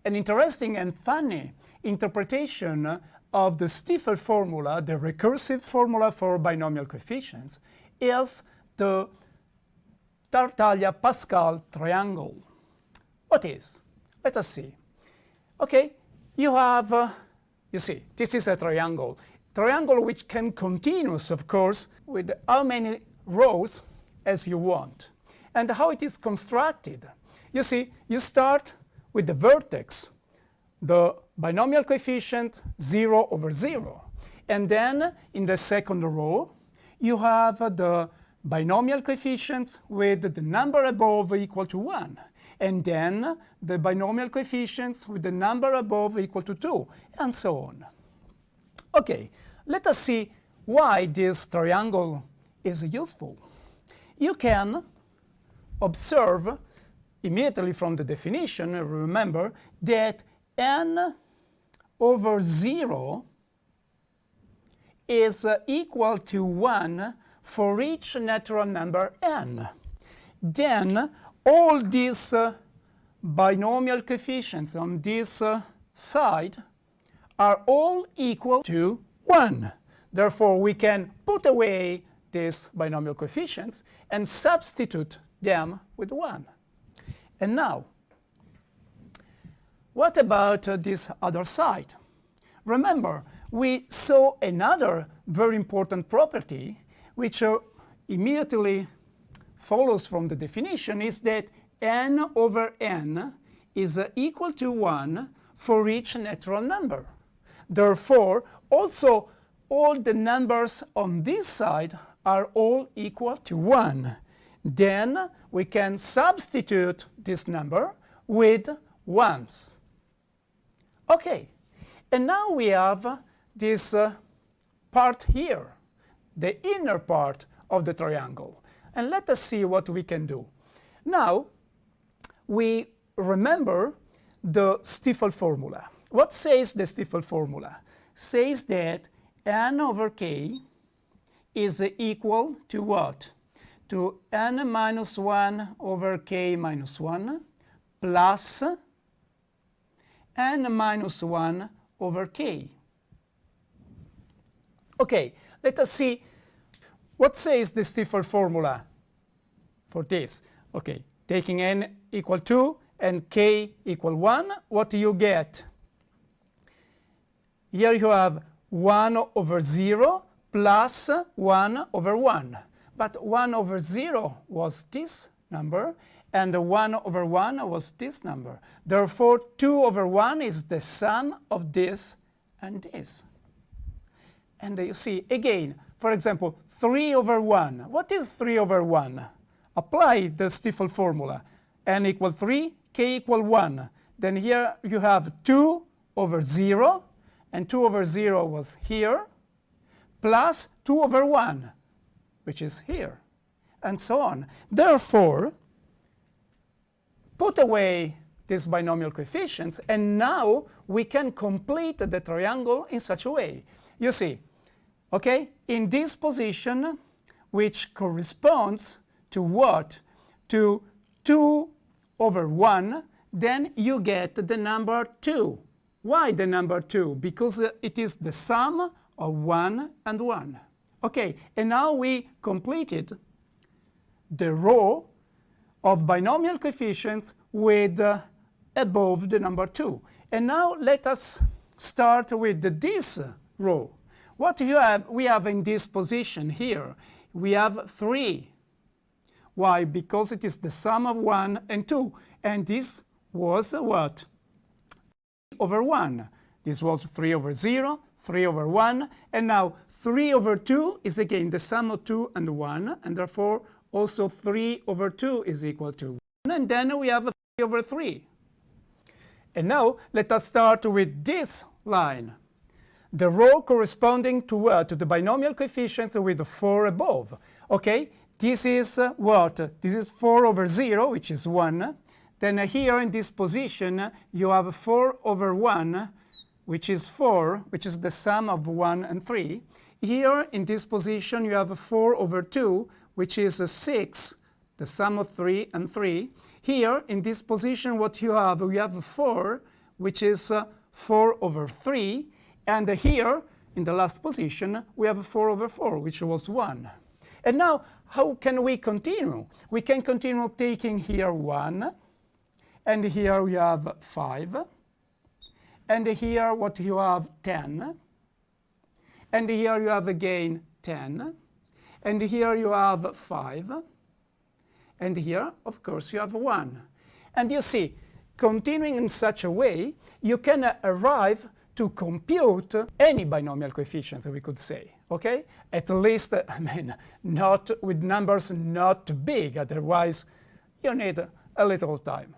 an interesting and funny interpretation of the Stifel formula, the recursive formula for binomial coefficients, is the Tartaglia-Pascal triangle. What is? Let us see. Okay, you have, you see, this is a triangle. Triangle which can continuous, of course, with how many rows as you want. And how it is constructed. You see, you start with the vertex, the binomial coefficient 0 over 0. And then in the second row, you have the binomial coefficients with the number above equal to 1. And then the binomial coefficients with the number above equal to 2, and so on. Okay, let us see why this triangle is useful. You can observe immediately from the definition, remember, that n over 0 is equal to 1 for each natural number n. Then all these binomial coefficients on this side are all equal to 1. Therefore, we can put away these binomial coefficients and substitute them with 1. And now, what about this other side? Remember, we saw another very important property which immediately follows from the definition, is that n over n is equal to 1 for each natural number. Therefore, also all the numbers on this side are all equal to 1. Then we can substitute this number with 1s. Okay, and now we have this part here, the inner part of the triangle. And let us see what we can do. Now, we remember the Stifel formula. What says the Stifel formula? Says that n over k is equal to what? To n minus 1 over k minus 1 plus n minus 1 over k. Okay, let us see what says the Stifel formula for this. Okay, taking n equal 2 and k equal 1, what do you get? Here you have 1 over 0 plus 1 over 1. But 1 over 0 was this number, and 1 over 1 was this number. Therefore, 2 over 1 is the sum of this and this. And you see, again, for example, 3 over 1. What is 3 over 1? Apply the Stifel formula. N equal 3, k equal 1. Then here you have 2 over 0, and 2 over 0 was here, plus 2 over 1, which is here, and so on. Therefore, put away these binomial coefficients, and now we can complete the triangle in such a way. You see, okay, in this position, which corresponds to what? To 2 over 1, then you get the number 2. Why the number 2? Because it is the sum of 1 and 1. Okay, and now we completed the row of binomial coefficients with above the number 2. And now let us start with this row. What we have in this position here? We have 3. Why? Because it is the sum of 1 and 2. And this was what? 3 over 1. This was 3 over 0, 3 over 1. And now 3 over 2 is again the sum of 2 and 1. And therefore, also 3 over 2 is equal to 1. And then we have 3 over 3. And now let us start with this line. The row corresponding to the binomial coefficients with the 4 above. Okay, this is what? This is 4 over 0, which is 1. Then here in this position, you have 4 over 1, which is 4, which is the sum of 1 and 3. Here in this position, you have 4 over 2, which is 6, the sum of 3 and 3. Here in this position, what you have? We have 4, which is 4 over 3, and here, in the last position, we have 4 over 4, which was 1. And now, how can we continue? We can continue taking here 1, and here we have 5, and here what you have 10, and here you have again 10, and here you have 5, and here, of course, you have 1. And you see, continuing in such a way, you can arrive to compute any binomial coefficient, we could say, okay? At least, I mean, not with numbers not big, otherwise you need a little time.